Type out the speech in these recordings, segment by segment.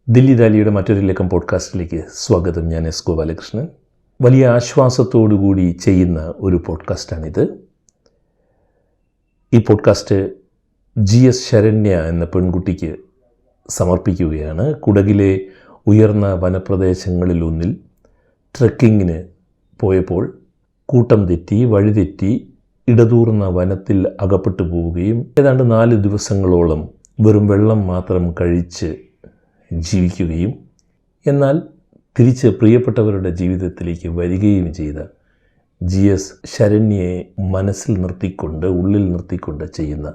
ദില്ലി ദാലിയുടെ മറ്റൊരു ലക്കം പോഡ്കാസ്റ്റിലേക്ക് സ്വാഗതം. ഞാൻ എസ് ഗോപാലകൃഷ്ണൻ. വലിയ ആശ്വാസത്തോടുകൂടി ചെയ്യുന്ന ഒരു പോഡ്കാസ്റ്റാണിത്. ഈ പോഡ്കാസ്റ്റ് GS ശരണ്യ എന്ന പെൺകുട്ടിക്ക് സമർപ്പിക്കുകയാണ്. കുടകിലെ ഉയർന്ന വനപ്രദേശങ്ങളിലൊന്നിൽ ട്രെക്കിങ്ങിന് പോയപ്പോൾ കൂട്ടം തെറ്റി വഴിതെറ്റി ഇടതൂർന്ന വനത്തിൽ അകപ്പെട്ടു പോവുകയും ഏതാണ്ട് 4 ദിവസങ്ങളോളം വെറും വെള്ളം മാത്രം കഴിച്ച് ജീവിക്കുകയും എന്നാൽ തിരിച്ച് പ്രിയപ്പെട്ടവരുടെ ജീവിതത്തിലേക്ക് വരികയും ചെയ്ത GS ശരണ്യയെ മനസ്സിൽ നിർത്തിക്കൊണ്ട് ഉള്ളിൽ നിർത്തിക്കൊണ്ട് ചെയ്യുന്ന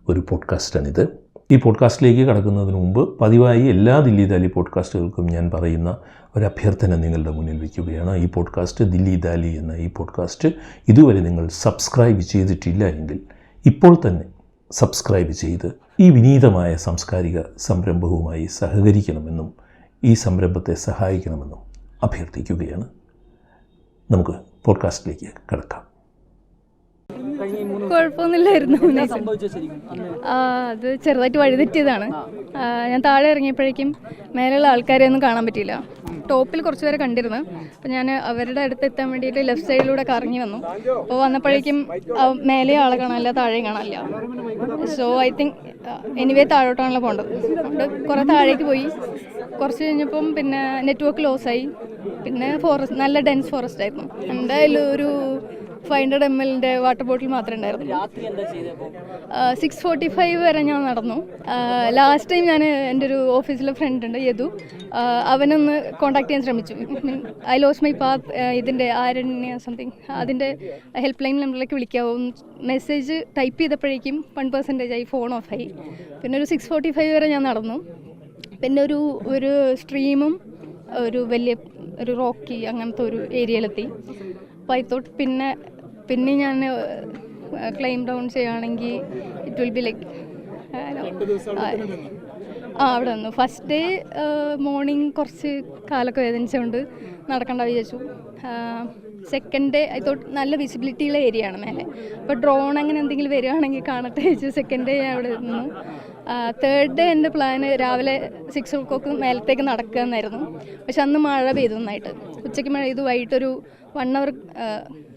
ഒരു പോഡ്കാസ്റ്റാണിത്. ഈ പോഡ്കാസ്റ്റിലേക്ക് കടക്കുന്നതിന് മുമ്പ് പതിവായി എല്ലാ ദില്ലി ദാലി പോഡ്കാസ്റ്റുകൾക്കും ഞാൻ പറയുന്ന ഒരു അഭ്യർത്ഥന നിങ്ങളുടെ മുന്നിൽ വയ്ക്കുകയാണ്. ഈ പോഡ്കാസ്റ്റ് ദില്ലി ദാലി എന്ന ഈ പോഡ്കാസ്റ്റ് ഇതുവരെ നിങ്ങൾ സബ്സ്ക്രൈബ് ചെയ്തിട്ടില്ല എങ്കിൽ ഇപ്പോൾ തന്നെ സബ്സ്ക്രൈബ് ചെയ്ത് ഈ വിനീതമായ സാംസ്കാരിക സംരംഭവുമായി സഹകരിക്കണമെന്നും ഈ സംരംഭത്തെ സഹായിക്കണമെന്നും അഭ്യർത്ഥിക്കുകയാണ്. നമുക്ക് പോഡ്കാസ്റ്റിലേക്ക് കടക്കാം. കുഴപ്പമൊന്നുമില്ലായിരുന്നു. അത് ചെറുതായിട്ട് വഴിതെറ്റിയതാണ്. ഞാൻ താഴെ ഇറങ്ങിയപ്പോഴേക്കും മേലെയുള്ള ആൾക്കാരെ ഒന്നും കാണാൻ പറ്റിയില്ല. ടോപ്പിൽ കുറച്ച് പേരെ കണ്ടിരുന്നു. അപ്പോൾ ഞാൻ അവരുടെ അടുത്ത് എത്താൻ വേണ്ടിയിട്ട് ലെഫ്റ്റ് സൈഡിലൂടെ കറങ്ങി വന്നു. അപ്പോൾ വന്നപ്പോഴേക്കും മേലെ ആളെ കാണാനില്ല, താഴെയും കാണാനില്ല. സോ ഐ തിങ്ക് എനിവേ താഴോട്ടാണല്ലോ പോകേണ്ടത്. അതുകൊണ്ട് കുറേ താഴേക്ക് പോയി. കുറച്ച് കഴിഞ്ഞപ്പം പിന്നെ നെറ്റ്വർക്ക് ലോസായി. പിന്നെ ഫോറസ്റ്റ്, നല്ല ഡെൻസ് ഫോറസ്റ്റ് ആയിരുന്നു. എൻ്റെ കയ്യിൽ ഒരു 500 ml വാട്ടർ ബോട്ടിൽ മാത്രമേ ഉണ്ടായിരുന്നു. 6:45 വരെ ഞാൻ നടന്നു. ലാസ്റ്റ് ടൈം ഞാൻ എൻ്റെ ഒരു ഓഫീസിലെ ഫ്രണ്ട് ഉണ്ട്, യദു, അവനൊന്ന് കോൺടാക്ട് ചെയ്യാൻ ശ്രമിച്ചു. ഐ ലോസ് മൈ പാത്ത്, ഇതിൻ്റെ ആരണ്യ സംതിങ്, അതിൻ്റെ ഹെൽപ്പ് ലൈൻ നമ്പറിലേക്ക് വിളിക്കാവോ മെസ്സേജ് ടൈപ്പ് ചെയ്തപ്പോഴേക്കും 1% ആയി, ഫോൺ ഓഫായി. പിന്നെ ഒരു 6:45 വരെ ഞാൻ നടന്നു. പിന്നെ ഒരു സ്ട്രീമും ഒരു വലിയ ഒരു റോക്കി അങ്ങനത്തെ ഒരു ഏരിയയിലെത്തി. അപ്പോൾ ഐ തോട്ട് പിന്നെ ഞാൻ ക്ലൈം ഡൗൺ ചെയ്യുകയാണെങ്കിൽ ഇറ്റ് വിൽ ബി ലൈക്ക് അവിടെ വന്നു. ഫസ്റ്റ് ഡേ മോർണിംഗ് കുറച്ച് കാലൊക്കെ വേദനിച്ചുകൊണ്ട് നടക്കേണ്ട വിചാരിച്ചു. സെക്കൻഡ് ഡേ ഐ തോട്ട് നല്ല വിസിബിലിറ്റിയുള്ള ഏരിയ ആണ് മേലെ, അപ്പോൾ ഡ്രോൺ അങ്ങനെ എന്തെങ്കിലും വരികയാണെങ്കിൽ കാണട്ടെ വെച്ചു. സെക്കൻഡ് ഡേ അവിടെ നിന്നു. തേർഡ് ഡേ എൻ്റെ പ്ലാന് രാവിലെ 6 o'clock മേലത്തേക്ക് നടക്കുക എന്നായിരുന്നു. പക്ഷെ അന്ന് മഴ പെയ്തു നന്നായിട്ട്. ഉച്ചയ്ക്ക് മഴ പെയ്തു, വൈകിട്ടൊരു 1 hour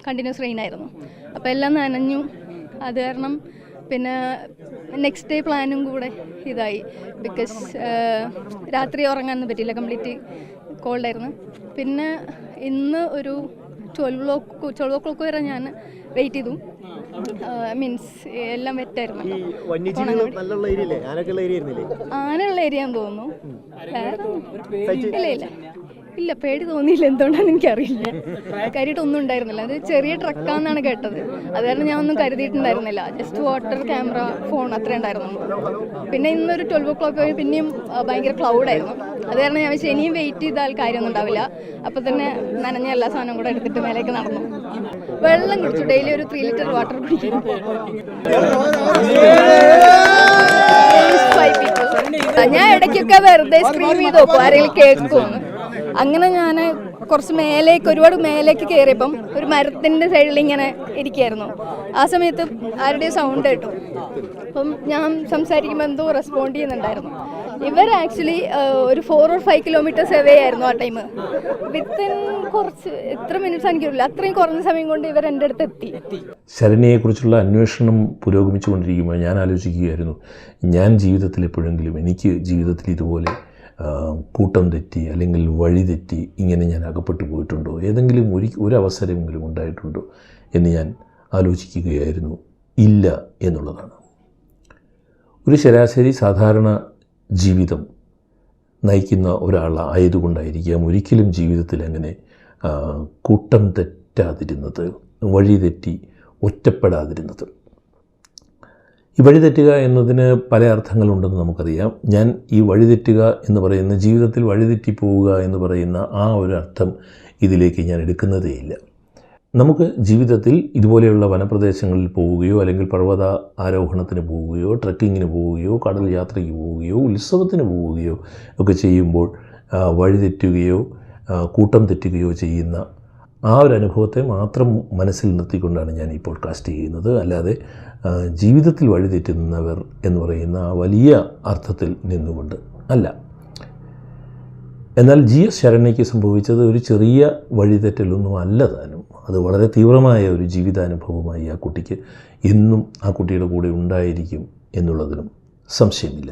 കണ്ടിന്യൂസ് റെയിൻ ആയിരുന്നു. അപ്പോൾ എല്ലാം നനഞ്ഞു. അത് കാരണം പിന്നെ നെക്സ്റ്റ് ഡേ പ്ലാനും കൂടെ ഇതായി. ബിക്കോസ് രാത്രി ഉറങ്ങാനൊന്നും പറ്റിയില്ല, കംപ്ലീറ്റ് കോൾഡായിരുന്നു. പിന്നെ ഇന്ന് ഒരു 12 o'clock വരെ ഞാൻ വെയിറ്റ് ചെയ്തു. മീൻസ് എല്ലാം വെറ്റായിരുന്നു. ആനയുള്ള ഏരിയ തോന്നുന്നു. ഇല്ല, പേടി തോന്നിയില്ല. എന്തുകൊണ്ടാണെന്ന് എനിക്കറിയില്ല. കരുതിയിട്ടൊന്നും ഉണ്ടായിരുന്നില്ല. അത് ചെറിയ ട്രക്കാന്നാണ് കേട്ടത്. അത് കാരണം ഞാൻ ഒന്നും കരുതിയിട്ടുണ്ടായിരുന്നില്ല. ജസ്റ്റ് വാട്ടർ, ക്യാമറ, ഫോൺ അത്രേ ഉണ്ടായിരുന്നു. പിന്നെ ഇന്നൊരു 12 o'clock പിന്നെയും ഭയങ്കര ക്ലൗഡായിരുന്നു. അത് കാരണം ഞാൻ വെച്ചാൽ ഇനിയും വെയിറ്റ് ചെയ്താൽ കാര്യമൊന്നും ഉണ്ടാവില്ല. അപ്പോൾ തന്നെ നനഞ്ഞ എല്ലാ സാധനവും കൂടെ എടുത്തിട്ട് മേലേക്ക് നടന്നു. വെള്ളം കുടിച്ചു. ഡെയിലി ഒരു 3 liter വാട്ടർ കുടിക്കും. ഞാൻ ഇടയ്ക്കൊക്കെ വെറുതെ സ്ക്രീം ചെയ്ത് നോക്കും ആരെങ്കിലും കേൾക്കുമെന്ന്. അങ്ങനെ ഞാൻ കുറച്ച് ഒരുപാട് മേലേക്ക് കയറിയപ്പം ഒരു മരത്തിൻ്റെ സൈഡിൽ ഇങ്ങനെ ഇരിക്കുകയായിരുന്നു. ആ സമയത്ത് ആരുടെയും സൗണ്ട് കേട്ടു. അപ്പം ഞാൻ സംസാരിക്കുമ്പോൾ എന്തോ റെസ്പോണ്ട് ചെയ്യുന്നുണ്ടായിരുന്നു. ഇവർ ആക്ച്വലി ഒരു 4 or 5 kilometers അവേ ആയിരുന്നു ആ ടൈം. വിത്തിൻ കുറച്ച് എത്ര മിനിറ്റ്സ് എനിക്കറിയില്ല, അത്രയും കുറഞ്ഞ സമയം കൊണ്ട് ഇവർ എൻ്റെ അടുത്ത് എത്തി. ശരണ്യയെക്കുറിച്ചുള്ള അന്വേഷണം പുരോഗമിച്ചു കൊണ്ടിരിക്കുമ്പോൾ ഞാൻ ആലോചിക്കുകയായിരുന്നു, ഞാൻ ജീവിതത്തിൽ എപ്പോഴെങ്കിലും എനിക്ക് ജീവിതത്തിൽ ഇതുപോലെ കൂട്ടം തെറ്റി അല്ലെങ്കിൽ വഴി തെറ്റി ഇങ്ങനെ ഞാൻ അകപ്പെട്ടു പോയിട്ടുണ്ടോ, ഏതെങ്കിലും ഒരവസരമെങ്കിലും ഉണ്ടായിട്ടുണ്ടോ എന്ന് ഞാൻ ആലോചിക്കുകയായിരുന്നു. ഇല്ല എന്നുള്ളതാണ്. ഒരു ശരാശരി സാധാരണ ജീവിതം നയിക്കുന്ന ഒരാളായതുകൊണ്ടായിരിക്കാം ഒരിക്കലും ജീവിതത്തിൽ അങ്ങനെ കൂട്ടം തെറ്റാതിരുന്നത്, വഴി തെറ്റി ഒറ്റപ്പെടാതിരുന്നത്. ഈ വഴിതെറ്റുക എന്നതിന് പല അർത്ഥങ്ങളുണ്ടെന്ന് നമുക്കറിയാം. ഞാൻ ഈ വഴിതെറ്റുക എന്ന് പറയുന്ന, ജീവിതത്തിൽ വഴിതെറ്റിപ്പോവുക എന്ന് പറയുന്ന ആ ഒരു അർത്ഥം ഇതിലേക്ക് ഞാൻ എടുക്കുന്നതേയില്ല. നമുക്ക് ജീവിതത്തിൽ ഇതുപോലെയുള്ള വനപ്രദേശങ്ങളിൽ പോവുകയോ അല്ലെങ്കിൽ പർവ്വത ആരോഹണത്തിന് പോവുകയോ ട്രക്കിങ്ങിന് പോവുകയോ കടൽ യാത്രയ്ക്ക് പോവുകയോ ഉത്സവത്തിന് പോവുകയോ ഒക്കെ ചെയ്യുമ്പോൾ വഴിതെറ്റുകയോ കൂട്ടം തെറ്റുകയോ ചെയ്യുന്ന ആ ഒരു അനുഭവത്തെ മാത്രം മനസ്സിൽ നിർത്തിക്കൊണ്ടാണ് ഞാൻ ഈ പോഡ്കാസ്റ്റ് ചെയ്യുന്നത്. അല്ലാതെ ജീവിതത്തിൽ വഴിതെറ്റുന്നവർ എന്ന് പറയുന്ന ആ വലിയ അർത്ഥത്തിൽ നിന്നുകൊണ്ട് അല്ല. എന്നാൽ GS ശരണ്യയ്ക്ക് സംഭവിച്ചത് ഒരു ചെറിയ വഴിതെറ്റലൊന്നും അല്ല താനും. അത് വളരെ തീവ്രമായ ഒരു ജീവിതാനുഭവമായി ആ കുട്ടിക്ക് എന്നും ആ കുട്ടിയുടെ കൂടെ ഉണ്ടായിരിക്കും എന്നുള്ളതിനും സംശയമില്ല.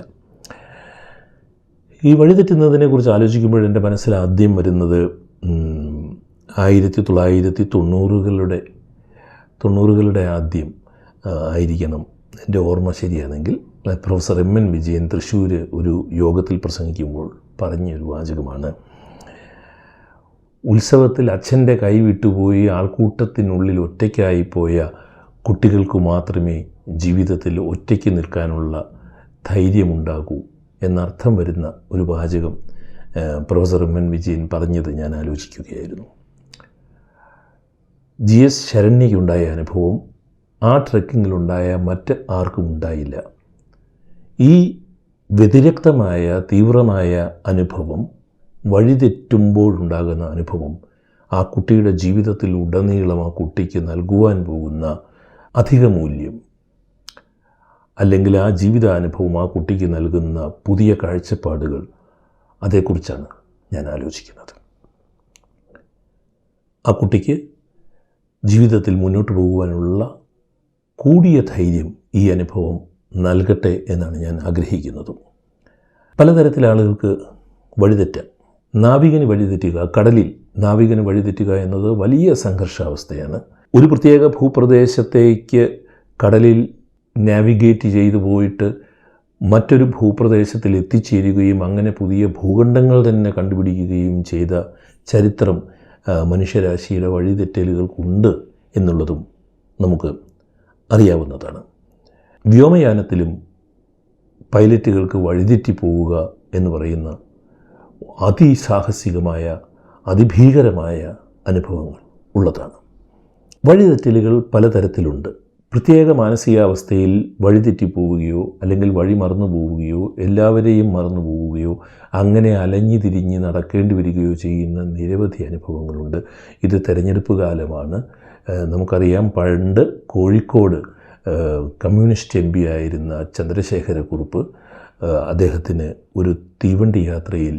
ഈ വഴിതെറ്റുന്നതിനെക്കുറിച്ച് ആലോചിക്കുമ്പോൾ എൻ്റെ മനസ്സിൽ ആദ്യം വരുന്നത് 1990കളുടെ ആദ്യം ആയിരിക്കണം. എൻ്റെ ഓർമ്മ ശരിയാണെങ്കിൽ പ്രൊഫസർ MN വിജയൻ തൃശ്ശൂർ ഒരു യോഗത്തിൽ പ്രസംഗിക്കുമ്പോൾ പറഞ്ഞൊരു വാചകമാണ്: ഉത്സവത്തിൽ അച്ഛൻ്റെ കൈ വിട്ടുപോയി ആൾക്കൂട്ടത്തിനുള്ളിൽ ഒറ്റയ്ക്കായിപ്പോയ കുട്ടികൾക്ക് മാത്രമേ ജീവിതത്തിൽ ഒറ്റയ്ക്ക് നിൽക്കാനുള്ള ധൈര്യമുണ്ടാകൂ എന്നർത്ഥം വരുന്ന ഒരു വാചകം പ്രൊഫസർ MN വിജയൻ പറഞ്ഞത് ഞാൻ ആലോചിക്കുകയായിരുന്നു. GS ശരണ്യയ്ക്കുണ്ടായ അനുഭവം ആ ട്രെക്കിങ്ങിലുണ്ടായ മറ്റ് ആർക്കും ഉണ്ടായില്ല. ഈ വ്യതിരക്തമായ തീവ്രമായ അനുഭവം, വഴിതെറ്റുമ്പോഴുണ്ടാകുന്ന അനുഭവം, ആ കുട്ടിയുടെ ജീവിതത്തിൽ ഉടനീളം ആ കുട്ടിക്ക് നൽകുവാൻ പോകുന്ന അധിക മൂല്യം, അല്ലെങ്കിൽ ആ ജീവിതാനുഭവം ആ കുട്ടിക്ക് നൽകുന്ന പുതിയ കാഴ്ചപ്പാടുകൾ, അതേക്കുറിച്ചാണ് ഞാൻ ആലോചിക്കുന്നത്. ആ കുട്ടിക്ക് ജീവിതത്തിൽ മുന്നോട്ട് പോകുവാനുള്ള കൂടിയ ധൈര്യം ഈ അനുഭവം നൽകട്ടെ എന്നാണ് ഞാൻ ആഗ്രഹിക്കുന്നതും. പലതരത്തിൽ ആളുകൾക്ക് വഴിതെറ്റാം. നാവികന് വഴിതെറ്റുക, കടലിൽ നാവികന് വഴിതെറ്റുക എന്നത് വലിയ സംഘർഷാവസ്ഥയാണ്. ഒരു പ്രത്യേക ഭൂപ്രദേശത്തേക്ക് കടലിൽ നാവിഗേറ്റ് ചെയ്തു പോയിട്ട് മറ്റൊരു ഭൂപ്രദേശത്തിൽ എത്തിച്ചേരുകയും അങ്ങനെ പുതിയ ഭൂഖണ്ഡങ്ങൾ തന്നെ കണ്ടുപിടിക്കുകയും ചെയ്ത ചരിത്രം മനുഷ്യരാശിയുടെ വഴിതെറ്റലുകൾക്കുണ്ട് എന്നുള്ളതും നമുക്ക് അറിയാവുന്നതാണ്. വ്യോമയാനത്തിലും പൈലറ്റുകൾക്ക് വഴിതെറ്റിപ്പോവുക എന്ന് പറയുന്ന അതിസാഹസികമായ അതിഭീകരമായ അനുഭവങ്ങൾ ഉള്ളതാണ്. വഴിതെറ്റലുകൾ പലതരത്തിലുണ്ട്. പ്രത്യേക മാനസികാവസ്ഥയിൽ വഴിതെറ്റിപ്പോവുകയോ അല്ലെങ്കിൽ വഴി മറന്നു പോവുകയോ എല്ലാവരെയും മറന്നു പോവുകയോ അങ്ങനെ അലഞ്ഞു തിരിഞ്ഞ് നടക്കേണ്ടി വരികയോ ചെയ്യുന്ന നിരവധി അനുഭവങ്ങളുണ്ട്. ഇത് തെരഞ്ഞെടുപ്പ് കാലമാണ്. നമുക്കറിയാം, പണ്ട് കോഴിക്കോട് കമ്മ്യൂണിസ്റ്റ് MP ആയിരുന്ന ചന്ദ്രശേഖരക്കുറുപ്പ് അദ്ദേഹത്തിന് ഒരു തീവണ്ടി യാത്രയിൽ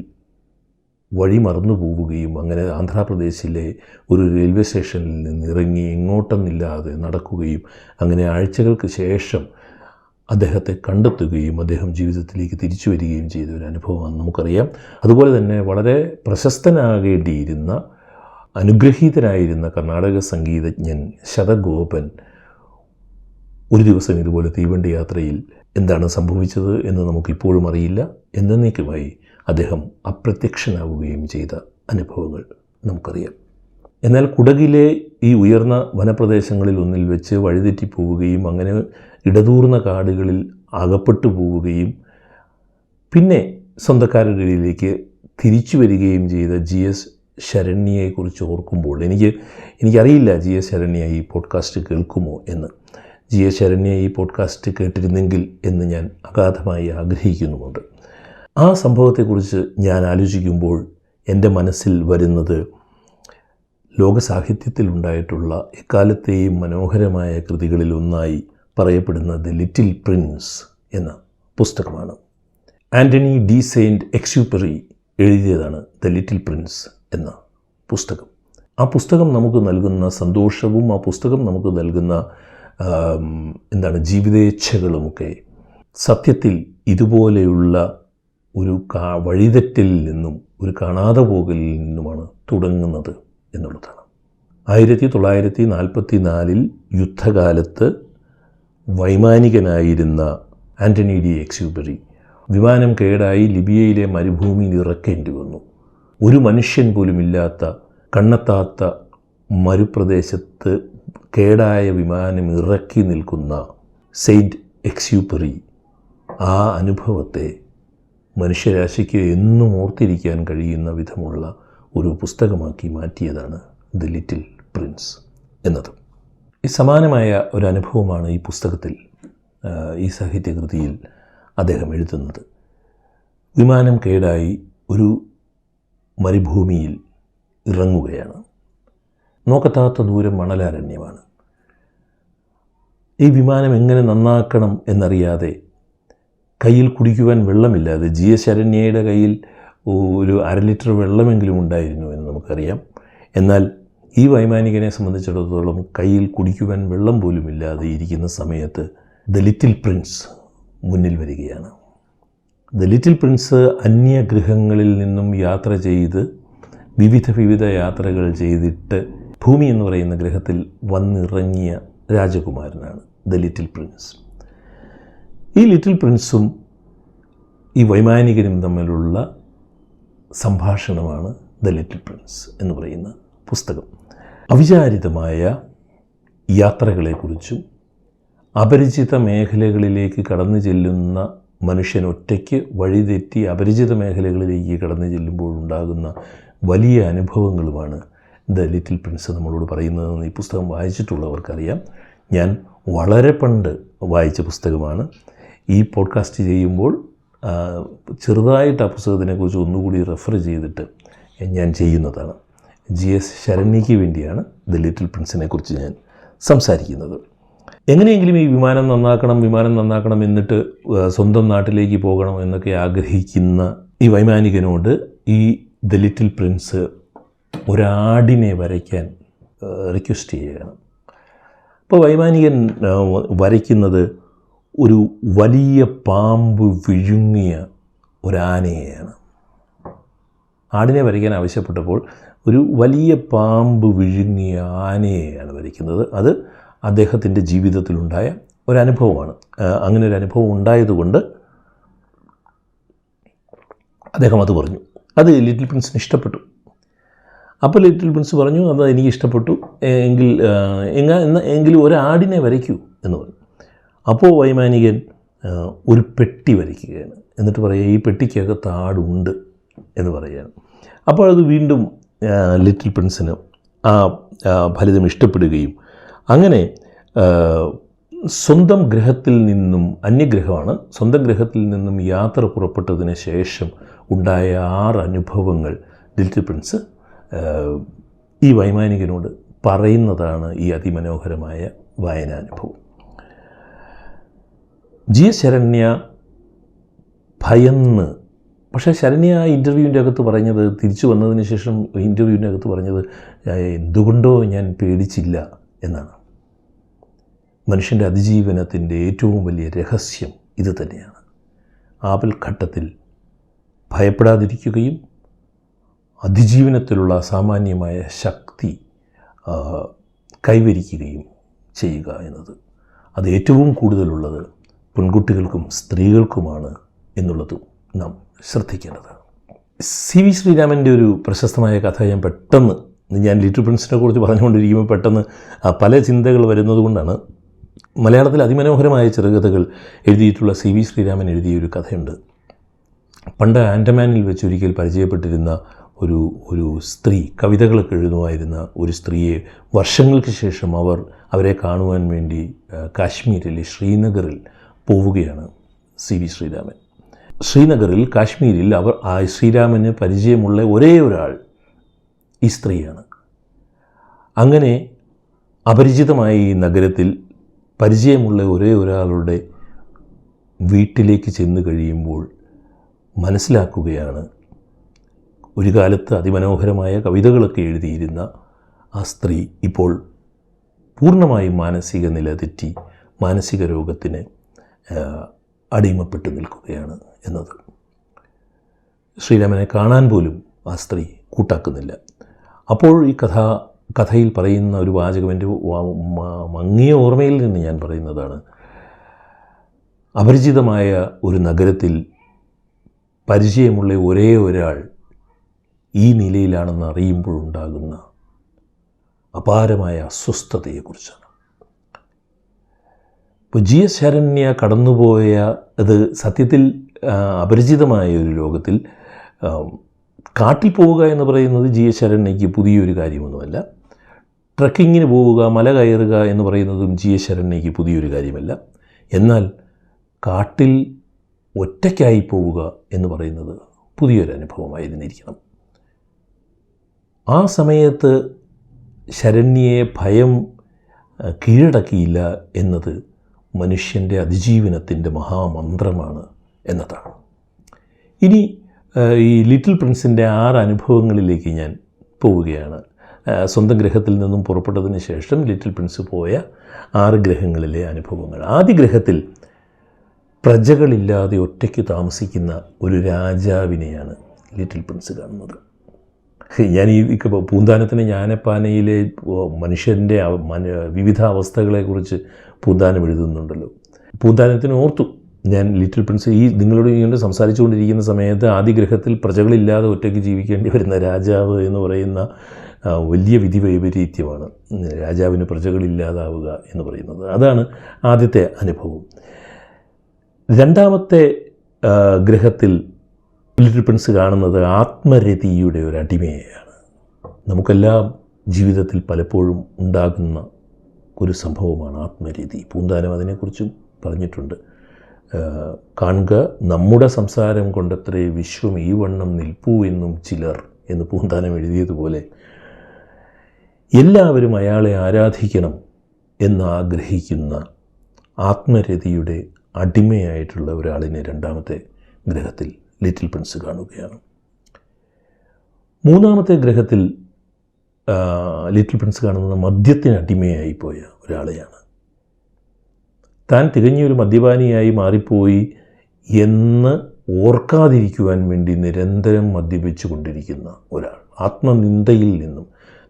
വഴി മറന്നു പോവുകയും അങ്ങനെ ആന്ധ്രാപ്രദേശിലെ ഒരു റെയിൽവേ സ്റ്റേഷനിൽ നിന്ന് ഇറങ്ങി എങ്ങോട്ടെന്നില്ലാതെ നടക്കുകയും അങ്ങനെ ആഴ്ചകൾക്ക് ശേഷം അദ്ദേഹത്തെ കണ്ടെത്തുകയും അദ്ദേഹം ജീവിതത്തിലേക്ക് തിരിച്ചു വരികയും ചെയ്ത ഒരു അനുഭവമാണ് നമുക്കറിയാം. അതുപോലെ തന്നെ വളരെ പ്രശസ്തനാകേണ്ടിയിരുന്ന അനുഗ്രഹീതനായിരുന്ന കർണാടക സംഗീതജ്ഞൻ ശതഗോപൻ ഒരു ദിവസം ഇതുപോലെ തീവണ്ടി യാത്രയിൽ എന്താണ് സംഭവിച്ചത് എന്ന് നമുക്കിപ്പോഴും അറിയില്ല. എന്നേക്കുമായി അദ്ദേഹം അപ്രത്യക്ഷനാവുകയും ചെയ്ത അനുഭവങ്ങൾ നമുക്കറിയാം. എന്നാൽ കുടകിലെ ഈ ഉയർന്ന വനപ്രദേശങ്ങളിൽ ഒന്നിൽ വെച്ച് വഴിതെറ്റിപ്പോവുകയും അങ്ങനെ ഇടതൂർന്ന കാടുകളിൽ അകപ്പെട്ടു പോവുകയും പിന്നെ സ്വന്തക്കാരുടെ ഇടയിലേക്ക് തിരിച്ചു വരികയും ചെയ്ത GS ശരണ്യയെക്കുറിച്ച് ഓർക്കുമ്പോൾ എനിക്കറിയില്ല GS ശരണ്യ ഈ പോഡ്കാസ്റ്റ് കേൾക്കുമോ എന്ന്. GS ശരണ്യ ഈ പോഡ്കാസ്റ്റ് കേട്ടിരുന്നെങ്കിൽ എന്ന് ഞാൻ അഗാധമായി ആഗ്രഹിക്കുന്നുമുണ്ട്. ആ സംഭവത്തെക്കുറിച്ച് ഞാൻ ആലോചിക്കുമ്പോൾ എൻ്റെ മനസ്സിൽ വരുന്നത് ലോകസാഹിത്യത്തിലുണ്ടായിട്ടുള്ള എക്കാലത്തെയും മനോഹരമായ കൃതികളിലൊന്നായി പറയപ്പെടുന്ന ദ ലിറ്റിൽ പ്രിൻസ് എന്ന പുസ്തകമാണ്. ആൻ്റണി ഡി സെയിൻറ്റ് എക്സ്യൂപ്പറി എഴുതിയതാണ് ദ ലിറ്റിൽ പ്രിൻസ് എന്ന പുസ്തകം. ആ പുസ്തകം നമുക്ക് നൽകുന്ന സന്തോഷവും ആ പുസ്തകം നമുക്ക് നൽകുന്ന ജീവിതേച്ഛകളുമൊക്കെ സത്യത്തിൽ ഇതുപോലെയുള്ള ഒരു വഴിതെറ്റലിൽ നിന്നും ഒരു കാണാതെ പോകലിൽ നിന്നുമാണ് തുടങ്ങുന്നത് എന്നുള്ളതാണ്. 1944 യുദ്ധകാലത്ത് വൈമാനികനായിരുന്ന ആൻ്റണി ഡി എക്സ്യൂപ്പറി വിമാനം കേടായി ലിബിയയിലെ മരുഭൂമിയിൽ ഇറക്കേണ്ടി വന്നു. ഒരു മനുഷ്യൻ പോലുമില്ലാത്ത കണ്ണെത്താത്ത മരുപ്രദേശത്ത് കേടായ വിമാനം ഇറക്കി നിൽക്കുന്ന സെയിൻറ്റ് എക്സ്യൂപ്പറി ആ അനുഭവത്തെ മനുഷ്യരാശിക്ക് എന്നും ഓർത്തിരിക്കാൻ കഴിയുന്ന വിധമുള്ള ഒരു പുസ്തകമാക്കി മാറ്റിയതാണ് ദ ലിറ്റിൽ പ്രിൻസ് എന്നത്. ഈ സമാനമായ ഒരു അനുഭവമാണ് ഈ പുസ്തകത്തിൽ, ഈ സാഹിത്യകൃതിയിൽ അദ്ദേഹം എഴുതുന്നത്. വിമാനം കേടായി ഒരു മരുഭൂമിയിൽ ഇറങ്ങുകയാണ്. നോക്കത്താത്ത ദൂരം മണലാരണ്യമാണ്. ഈ വിമാനം എങ്ങനെ നന്നാക്കണം എന്നറിയാതെ, കയ്യിൽ കുടിക്കുവാൻ വെള്ളമില്ലാതെ, GS ശരണ്യയുടെ കയ്യിൽ ഒരു 1/2 ലിറ്റർ വെള്ളമെങ്കിലും ഉണ്ടായിരുന്നു എന്ന് നമുക്കറിയാം. എന്നാൽ ഈ വൈമാനികനെ സംബന്ധിച്ചിടത്തോളം കയ്യിൽ കുടിക്കുവാൻ വെള്ളം പോലും ഇല്ലാതെ ഇരിക്കുന്ന സമയത്ത് ദ ലിറ്റിൽ പ്രിൻസ് മുന്നിൽ വരികയാണ്. ദ ലിറ്റിൽ പ്രിൻസ് അന്യഗ്രഹങ്ങളിൽ നിന്നും യാത്ര ചെയ്ത് വിവിധ യാത്രകൾ ചെയ്തിട്ട് ഭൂമി എന്ന് പറയുന്ന ഗ്രഹത്തിൽ വന്നിറങ്ങിയ രാജകുമാരനാണ് ദ ലിറ്റിൽ പ്രിൻസ്. ഈ ലിറ്റിൽ പ്രിൻസും ഈ വൈമാനികനും തമ്മിലുള്ള സംഭാഷണമാണ് ദ ലിറ്റിൽ പ്രിൻസ് എന്ന് പറയുന്ന പുസ്തകം. അവിചാരിതമായ യാത്രകളെക്കുറിച്ചും അപരിചിത മേഖലകളിലേക്ക് കടന്നു ചെല്ലുന്ന മനുഷ്യൻ ഒറ്റയ്ക്ക് വഴിതെറ്റി അപരിചിത മേഖലകളിലേക്ക് കടന്നു ചെല്ലുമ്പോഴുണ്ടാകുന്ന വലിയ അനുഭവങ്ങളുമാണ് ദ ലിറ്റിൽ പ്രിൻസ് നമ്മളോട് പറയുന്നതെന്ന് ഈ പുസ്തകം വായിച്ചിട്ടുള്ളവർക്കറിയാം. ഞാൻ വളരെ പണ്ട് വായിച്ച പുസ്തകമാണ്. ഈ പോഡ്കാസ്റ്റ് ചെയ്യുമ്പോൾ ചെറുതായിട്ട് ആ പുസ്തകത്തിനെക്കുറിച്ച് ഒന്നുകൂടി റെഫർ ചെയ്തിട്ട് ഞാൻ ചെയ്യുന്നതാണ്. GS ശരണ്യയ്ക്ക് വേണ്ടിയാണ് ദ ലിറ്റിൽ പ്രിൻസിനെ കുറിച്ച് ഞാൻ സംസാരിക്കുന്നത്. എങ്ങനെയെങ്കിലും ഈ വിമാനം നന്നാക്കണം എന്നിട്ട് സ്വന്തം നാട്ടിലേക്ക് പോകണം എന്നൊക്കെ ആഗ്രഹിക്കുന്ന ഈ വൈമാനികനോട് ഈ ദ ലിറ്റിൽ പ്രിൻസ് ഒരാടിനെ വരയ്ക്കാൻ റിക്വസ്റ്റ് ചെയ്യുകയാണ്. അപ്പോൾ വൈമാനികൻ വരയ്ക്കുന്നത് ഒരു വലിയ പാമ്പ് വിഴുങ്ങിയ ഒരാനയെയാണ്. ആടിനെ വരയ്ക്കാൻ ആവശ്യപ്പെട്ടപ്പോൾ ഒരു വലിയ പാമ്പ് വിഴുങ്ങിയ ആനയെയാണ് വരയ്ക്കുന്നത്. അത് അദ്ദേഹത്തിൻ്റെ ജീവിതത്തിലുണ്ടായ ഒരനുഭവമാണ്. അങ്ങനെ ഒരു അനുഭവം ഉണ്ടായതുകൊണ്ട് അദ്ദേഹം അത് പറഞ്ഞു. അത് ലിറ്റിൽ പ്രിൻസിന് ഇഷ്ടപ്പെട്ടു. അപ്പോൾ ലിറ്റിൽ പ്രിൻസ് പറഞ്ഞു, അത് എനിക്ക് ഇഷ്ടപ്പെട്ടു, എങ്കിലും ഒരാടിനെ വരയ്ക്കൂ എന്ന് പറഞ്ഞു. അപ്പോൾ വൈമാനികൻ ഒരു പെട്ടി വരയ്ക്കുകയാണ്. എന്നിട്ട് പറയുക, ഈ പെട്ടിക്കകത്ത് ആടുണ്ട് എന്ന് പറയുകയാണ്. അപ്പോൾ അത് വീണ്ടും ലിറ്റിൽ പ്രിൻസിന് ആ ഫലിതം ഇഷ്ടപ്പെടുകയും അങ്ങനെ സ്വന്തം ഗ്രഹത്തിൽ നിന്നും, അന്യഗ്രഹമാണ്, സ്വന്തം ഗ്രഹത്തിൽ നിന്നും യാത്ര പുറപ്പെട്ടതിന് ശേഷം ഉണ്ടായ 6 അനുഭവങ്ങൾ ലിറ്റിൽ പ്രിൻസ് ഈ വൈമാനികനോട് പറയുന്നതാണ് ഈ അതിമനോഹരമായ വായനാനുഭവം. GS ശരണ്യ ഭയന്ന്, പക്ഷേ ശരണ്യ ആ ഇൻ്റർവ്യൂവിൻ്റെ അകത്ത് പറഞ്ഞത്, തിരിച്ചു വന്നതിന് ശേഷം ഇൻ്റർവ്യൂവിൻ്റെ അകത്ത് പറഞ്ഞത്, എന്തുകൊണ്ടോ ഞാൻ പേടിച്ചില്ല എന്നാണ്. മനുഷ്യൻ്റെ അതിജീവനത്തിൻ്റെ ഏറ്റവും വലിയ രഹസ്യം ഇത് തന്നെയാണ്. ആപൽഘട്ടത്തിൽ ഭയപ്പെടാതിരിക്കുകയും അതിജീവനത്തിലുള്ള അസാമാന്യമായ ശക്തി കൈവരിക്കുകയും ചെയ്യുക എന്നത്. അത് ഏറ്റവും കൂടുതലുള്ളത് പെൺകുട്ടികൾക്കും സ്ത്രീകൾക്കുമാണ് എന്നുള്ളതും നാം ശ്രദ്ധിക്കേണ്ടതാണ്. CV ശ്രീരാമൻ്റെ ഒരു പ്രശസ്തമായ കഥ ഞാൻ ലിറ്റിൽ പ്രിൻസിനെ കുറിച്ച് പറഞ്ഞുകൊണ്ടിരിക്കുമ്പോൾ പെട്ടെന്ന് പല ചിന്തകൾ വരുന്നത് കൊണ്ടാണ്. മലയാളത്തിൽ അതിമനോഹരമായ ചെറുകഥകൾ എഴുതിയിട്ടുള്ള CV ശ്രീരാമൻ എഴുതിയൊരു കഥയുണ്ട്. പണ്ട് ആൻഡമാനിൽ വെച്ചൊരിക്കൽ പരിചയപ്പെട്ടിരുന്ന ഒരു സ്ത്രീ, കവിതകളൊക്കെ എഴുതുമായിരുന്ന ഒരു സ്ത്രീയെ വർഷങ്ങൾക്ക് ശേഷം അവരെ കാണുവാൻ വേണ്ടി കാശ്മീരിലെ ശ്രീനഗറിൽ പോവുകയാണ് CV ശ്രീരാമൻ. ശ്രീനഗറിൽ, കാശ്മീരിൽ ശ്രീരാമന് പരിചയമുള്ള ഒരേ ഒരാൾ ഈ സ്ത്രീയാണ്. അങ്ങനെ അപരിചിതമായ ഈ നഗരത്തിൽ പരിചയമുള്ള ഒരേ ഒരാളുടെ വീട്ടിലേക്ക് ചെന്ന് കഴിയുമ്പോൾ മനസ്സിലാക്കുകയാണ്, ഒരു കാലത്ത് അതിമനോഹരമായ കവിതകളൊക്കെ എഴുതിയിരുന്ന ആ സ്ത്രീ ഇപ്പോൾ പൂർണ്ണമായും മാനസിക നില തെറ്റി മാനസിക രോഗത്തിന് അടിമപ്പെട്ടു നിൽക്കുകയാണ് എന്നത്. ശ്രീരാമനെ കാണാൻ പോലും ആ സ്ത്രീ കൂട്ടാക്കുന്നില്ല. അപ്പോൾ ഈ കഥയിൽ പറയുന്ന ഒരു വാചകം എൻ്റെ മങ്ങിയ ഓർമ്മയിൽ നിന്ന് ഞാൻ പറയുന്നതാണ്. അപരിചിതമായ ഒരു നഗരത്തിൽ പരിചയമുള്ള ഒരേ ഒരാൾ ഈ നിലയിലാണെന്ന് അറിയുമ്പോഴുണ്ടാകുന്ന അപാരമായ അസ്വസ്ഥതയെക്കുറിച്ചാണ്. ഇപ്പോൾ GS ശരണ്യ കടന്നുപോയ അത് സത്യത്തിൽ അപരിചിതമായ ഒരു ലോകത്തിൽ കാട്ടിൽ പോവുക എന്ന് പറയുന്നത് GS ശരണ്യയ്ക്ക് പുതിയൊരു കാര്യമൊന്നുമല്ല. ട്രക്കിങ്ങിന് പോവുക, മല കയറുക എന്ന് പറയുന്നതും GS ശരണ്യയ്ക്ക് പുതിയൊരു കാര്യമല്ല. എന്നാൽ കാട്ടിൽ ഒറ്റയ്ക്കായി പോവുക എന്ന് പറയുന്നത് പുതിയൊരു അനുഭവമായിരുന്നിരിക്കണം. ആ സമയത്ത് ശരണ്യയെ ഭയം കീഴടക്കിയില്ല എന്നത് മനുഷ്യൻ്റെ അതിജീവനത്തിൻ്റെ മഹാമന്ത്രമാണ് എന്നതാണ്. ഇനി ഈ ലിറ്റിൽ പ്രിൻസിൻ്റെ 6 അനുഭവങ്ങളിലേക്ക് ഞാൻ പോവുകയാണ്. സ്വന്തം ഗ്രഹത്തിൽ നിന്നും പുറപ്പെട്ടതിന് ശേഷം ലിറ്റിൽ പ്രിൻസ് പോയ 6 ഗ്രഹങ്ങളിലെ അനുഭവങ്ങൾ. ആദ്യ ഗ്രഹത്തിൽ പ്രജകളില്ലാതെ ഒറ്റയ്ക്ക് താമസിക്കുന്ന ഒരു രാജാവിനെയാണ് ലിറ്റിൽ പ്രിൻസ് കാണുന്നത്. ഞാൻ ഈ പൂന്താനത്തിന് ജ്ഞാനപ്പാനയിലെ മനുഷ്യൻ്റെ വിവിധ അവസ്ഥകളെക്കുറിച്ച് പൂന്താനം എഴുതുന്നുണ്ടല്ലോ. പൂന്താനത്തിന് ഓർത്തു ഞാൻ ലിറ്റിൽ പ്രിൻസ് നിങ്ങളോട് ഇങ്ങനെ സംസാരിച്ചുകൊണ്ടിരിക്കുന്ന സമയത്ത് ആദ്യ ഗ്രഹത്തിൽ പ്രജകളില്ലാതെ ഒറ്റയ്ക്ക് ജീവിക്കേണ്ടി വരുന്ന രാജാവ് എന്ന് പറയുന്ന വലിയ വിധി വൈപരീത്യമാണ്. രാജാവിന് പ്രജകളില്ലാതാവുക എന്ന് പറയുന്നത്. അതാണ് ആദ്യത്തെ അനുഭവം. രണ്ടാമത്തെ ഗ്രഹത്തിൽ ലിറ്റിൽ പ്രിൻസ് കാണുന്നത് ആത്മരതിയുടെ ഒരു അടിമയെയാണ്. നമുക്കെല്ലാം ജീവിതത്തിൽ പലപ്പോഴും ഉണ്ടാകുന്ന ഒരു സംഭവമാണ് ആത്മരതി. പൂന്താനം അതിനെക്കുറിച്ചും പറഞ്ഞിട്ടുണ്ട്. കാണുക നമ്മുടെ സംസാരം കൊണ്ടത്രേ വിശ്വം ഈ വണ്ണം നിൽപ്പൂ എന്നും ചിലർ എന്ന് പൂന്താനം എഴുതിയതുപോലെ എല്ലാവരും അയാളെ ആരാധിക്കണം എന്നാഗ്രഹിക്കുന്ന ആത്മരതിയുടെ അടിമയായിട്ടുള്ള ഒരാളിനെ രണ്ടാമത്തെ ഗ്രഹത്തിൽ ലിറ്റിൽ പ്രിൻസ് കാണുകയാണ്. മൂന്നാമത്തെ ഗ്രഹത്തിൽ ലിറ്റിൽ പ്രിൻസ് കാണുന്നത് മദ്യത്തിന് അടിമയായി പോയ ഒരാളെയാണ്. താൻ തികഞ്ഞൊരു മദ്യപാനിയായി മാറിപ്പോയി എന്ന് ഓർക്കാതിരിക്കുവാൻ വേണ്ടി നിരന്തരം മദ്യപിച്ചു കൊണ്ടിരിക്കുന്ന ഒരാൾ. ആത്മനിന്ദയിൽ നിന്നും